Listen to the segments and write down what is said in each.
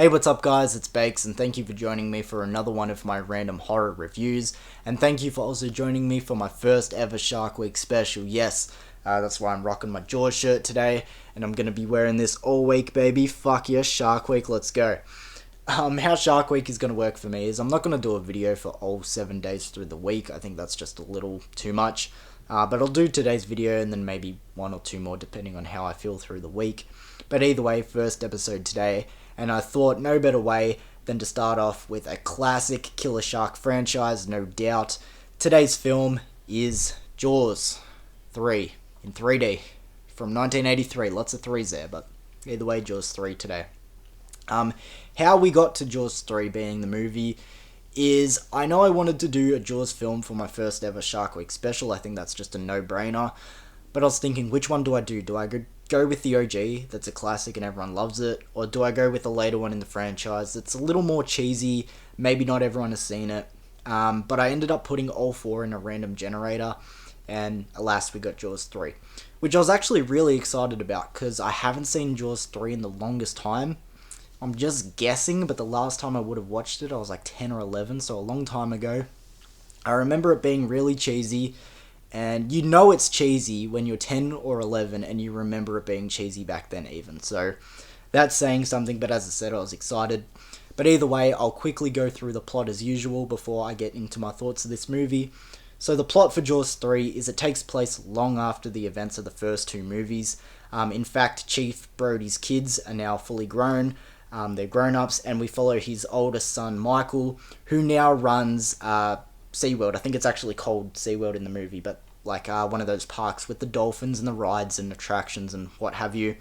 Hey, what's up guys, it's Bakes, and thank you for joining me for another one of my random horror reviews, and thank you for also joining me for my first ever Shark Week special. Yes, that's why I'm rocking my Jaws shirt today, and I'm gonna be wearing this all week, baby. Fuck yeah, Shark Week, let's go. How Shark Week is gonna work for me is I'm not gonna do a video for all 7 days through the week. I think that's just a little too much. But I'll do today's video and then maybe one or two more depending on how I feel through the week. But either way, first episode today, and I thought no better way than to start off with a classic killer shark franchise, no doubt. Today's film is Jaws 3 in 3D from 1983. Lots of threes there, but either way, Jaws 3 today. How we got to Jaws 3 being the movie is, I know I wanted to do a Jaws film for my first ever Shark Week special. I think that's just a no-brainer. But I was thinking, which one do I do? Do I go with the OG, that's a classic and everyone loves it? Or do I go with the later one in the franchise that's a little more cheesy, maybe not everyone has seen it? But I ended up putting all four in a random generator, and alas, we got Jaws 3. Which I was actually really excited about, because I haven't seen Jaws 3 in the longest time. I'm just guessing, but the last time I would have watched it, I was like 10 or 11, so a long time ago. I remember it being really cheesy, and you know it's cheesy when you're 10 or 11 and you remember it being cheesy back then even. So that's saying something, but as I said, I was excited. But either way, I'll quickly go through the plot as usual before I get into my thoughts of this movie. So the plot for Jaws 3 is it takes place long after the events of the first two movies. In fact, Chief Brody's kids are now fully grown. They're grown-ups, and we follow his oldest son, Michael, who now runs SeaWorld. I think it's actually called SeaWorld in the movie, but like one of those parks with the dolphins and the rides and attractions and what have you.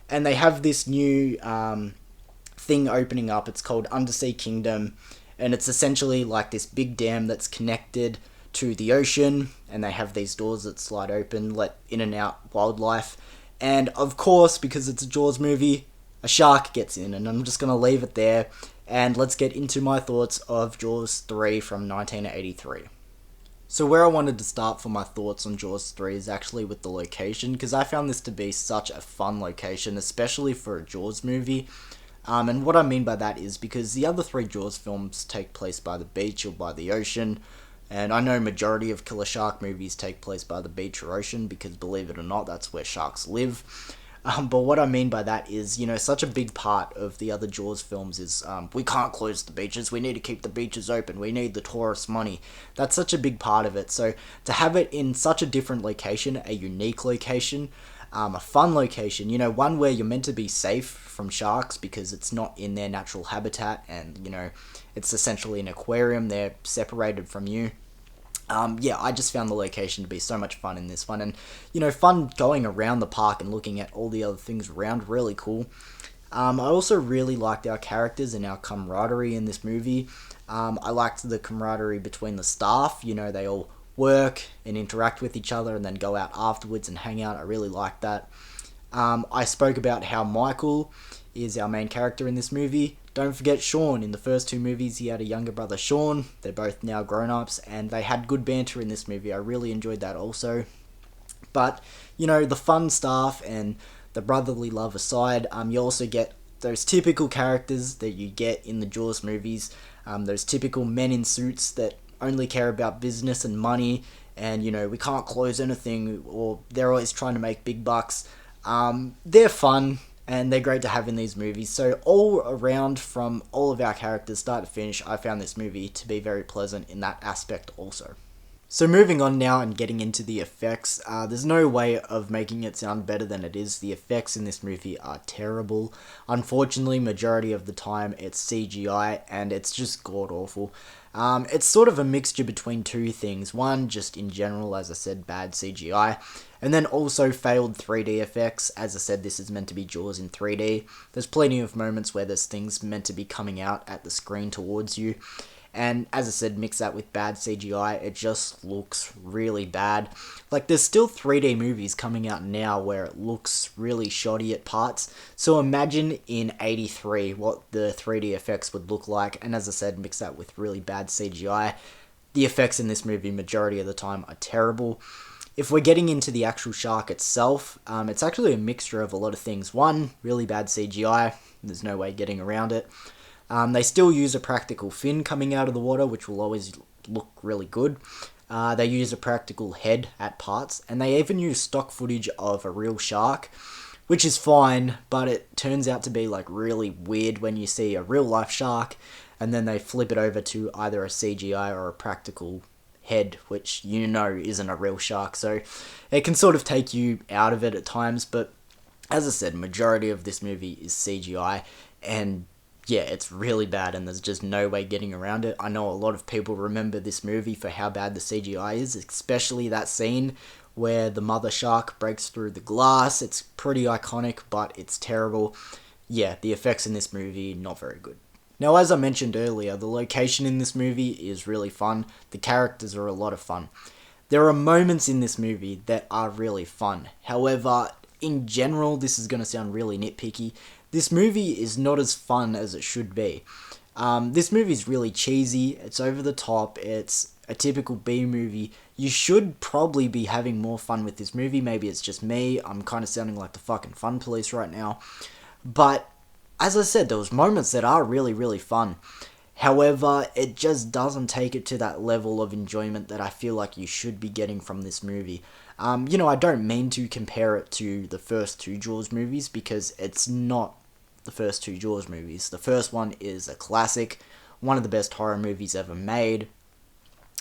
And they have this new thing opening up. It's called Undersea Kingdom, and it's essentially like this big dam that's connected to the ocean, and they have these doors that slide open, let in and out wildlife. And of course, because it's a Jaws movie, a shark gets in, and I'm just going to leave it there, and let's get into my thoughts of Jaws 3 from 1983. So where I wanted to start for my thoughts on Jaws 3 is actually with the location, because I found this to be such a fun location, especially for a Jaws movie. And what I mean by that is because the other three Jaws films take place by the beach or by the ocean, and I know majority of killer shark movies take place by the beach or ocean, because believe it or not, that's where sharks live. But what I mean by that is, such a big part of the other Jaws films is we can't close the beaches, we need to keep the beaches open, we need the tourist money. That's such a big part of it. So to have it in such a different location, a unique location, a fun location, one where you're meant to be safe from sharks because it's not in their natural habitat, and, it's essentially an aquarium, they're separated from you. I just found the location to be so much fun in this one, and fun going around the park and looking at all the other things around, really cool. I also really liked our characters and our camaraderie in this movie. I liked the camaraderie between the staff, they all work and interact with each other and then go out afterwards and hang out. I really liked that. I spoke about how Michael is our main character in this movie. Don't forget Sean. In the first two movies, he had a younger brother, Sean. They're both now grown-ups, and they had good banter in this movie. I really enjoyed that also. But, the fun stuff and the brotherly love aside, you also get those typical characters that you get in the Jaws movies. Those typical men in suits that only care about business and money, and, we can't close anything, or they're always trying to make big bucks. They're fun, and they're great to have in these movies. So all around, from all of our characters, start to finish, I found this movie to be very pleasant in that aspect also. So moving on now and getting into the effects, there's no way of making it sound better than it is. The effects in this movie are terrible. Unfortunately, majority of the time it's CGI, and it's just god-awful. It's sort of a mixture between two things. One, just in general, as I said, bad CGI, and then also failed 3D effects. As I said, this is meant to be Jaws in 3D. There's plenty of moments where there's things meant to be coming out at the screen towards you, and as I said, mix that with bad CGI, it just looks really bad. Like, there's still 3D movies coming out now where it looks really shoddy at parts, so imagine in 83 what the 3D effects would look like, and as I said, mix that with really bad CGI. The effects in this movie, majority of the time, are terrible. if we're getting into the actual shark itself, it's actually a mixture of a lot of things. One, really bad CGI. There's no way getting around it. They still use a practical fin coming out of the water, which will always look really good. They use a practical head at parts, and they even use stock footage of a real shark, which is fine, but it turns out to be like really weird when you see a real life shark, and then they flip it over to either a CGI or a practical head, which isn't a real shark, so it can sort of take you out of it at times. But as I said, majority of this movie is CGI, and yeah, it's really bad, and there's just no way getting around it. I know a lot of people remember this movie for how bad the CGI is, especially that scene where the mother shark breaks through the glass. It's pretty iconic, but it's terrible. Yeah, the effects in this movie, not very good. Now, as I mentioned earlier, the location in this movie is really fun. The characters are a lot of fun. There are moments in this movie that are really fun. However, in general, this is going to sound really nitpicky. This movie is not as fun as it should be. This movie is really cheesy. It's over the top. It's a typical B movie. You should probably be having more fun with this movie. Maybe it's just me. I'm kind of sounding like the fucking fun police right now. But as I said, there was moments that are really, really fun. However, it just doesn't take it to that level of enjoyment that I feel like you should be getting from this movie. I don't mean to compare it to the first two Jaws movies, because it's not the first two Jaws movies. The first one is a classic, one of the best horror movies ever made.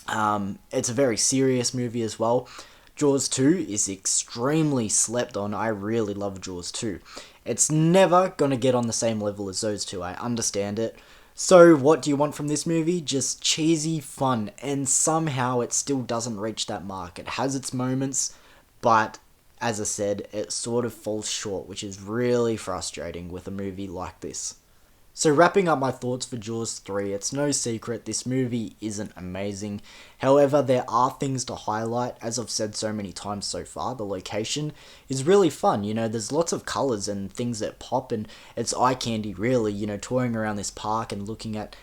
It's a very serious movie as well. Jaws 2 is extremely slept on. I really love Jaws 2. It's never going to get on the same level as those two, I understand it. So what do you want from this movie? Just cheesy fun, and somehow it still doesn't reach that mark. It has its moments, but as I said, it sort of falls short, which is really frustrating with a movie like this. So wrapping up my thoughts for Jaws 3, it's no secret this movie isn't amazing. However, there are things to highlight. As I've said so many times so far, the location is really fun. There's lots of colours and things that pop, and it's eye candy really, touring around this park and looking at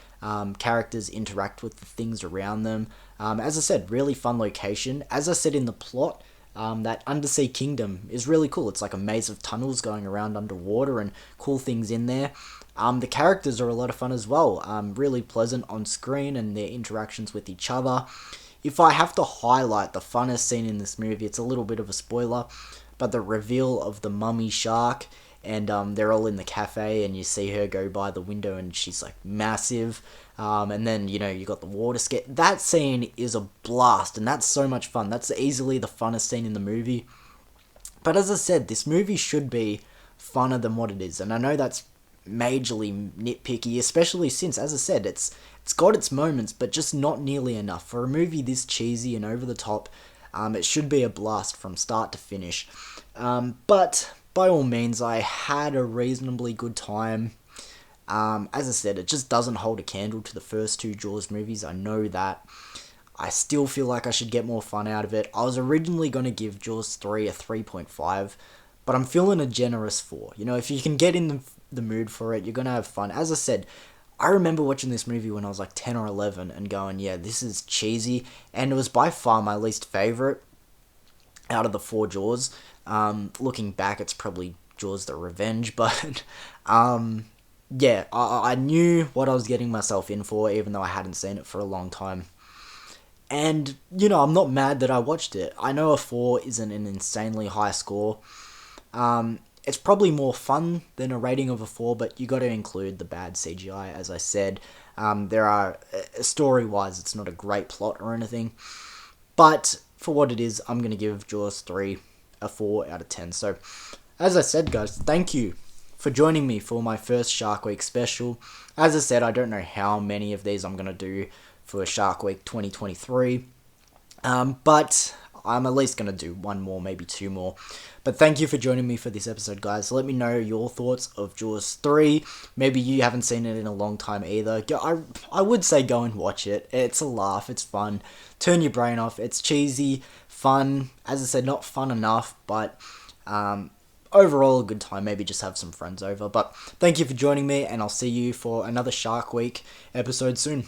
characters interact with the things around them. As I said, really fun location. As I said in the plot, that undersea kingdom is really cool. It's like a maze of tunnels going around underwater and cool things in there. The characters are a lot of fun as well. Really pleasant on screen and their interactions with each other. If I have to highlight the funnest scene in this movie, it's a little bit of a spoiler, but the reveal of the mummy shark, and they're all in the cafe and you see her go by the window and she's like massive. And then, you got the water scare. That scene is a blast, and that's so much fun. That's easily the funnest scene in the movie. But as I said, this movie should be funner than what it is, and I know that's majorly nitpicky, especially since, as I said, it's got its moments, but just not nearly enough. For a movie this cheesy and over the top, it should be a blast from start to finish. But by all means, I had a reasonably good time. As I said, it just doesn't hold a candle to the first two Jaws movies. I know that. I still feel like I should get more fun out of it. I was originally going to give Jaws 3 a 3.5, but I'm feeling a generous 4. If you can get in the mood for it, you're going to have fun. As I said, I remember watching this movie when I was like 10 or 11 and going, yeah, this is cheesy, and it was by far my least favourite out of the 4 Jaws. Looking back, it's probably Jaws the Revenge, but yeah, I knew what I was getting myself in for, even though I hadn't seen it for a long time. And, I'm not mad that I watched it. I know a 4 isn't an insanely high score. It's probably more fun than a rating of a 4, but you got to include the bad CGI, as I said. Story-wise, it's not a great plot or anything. But for what it is, I'm going to give Jaws 3 a 4 out of 10. So, as I said, guys, thank you for joining me for my first Shark Week special. As I said, I don't know how many of these I'm going to do for Shark Week 2023. But I'm at least going to do one more, maybe 2 more. But thank you for joining me for this episode, guys. Let me know your thoughts of Jaws 3. Maybe you haven't seen it in a long time either. I would say go and watch it. It's a laugh. It's fun. Turn your brain off. It's cheesy, fun. As I said, not fun enough, but overall a good time. Maybe just have some friends over. But thank you for joining me, and I'll see you for another Shark Week episode soon.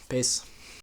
Peace.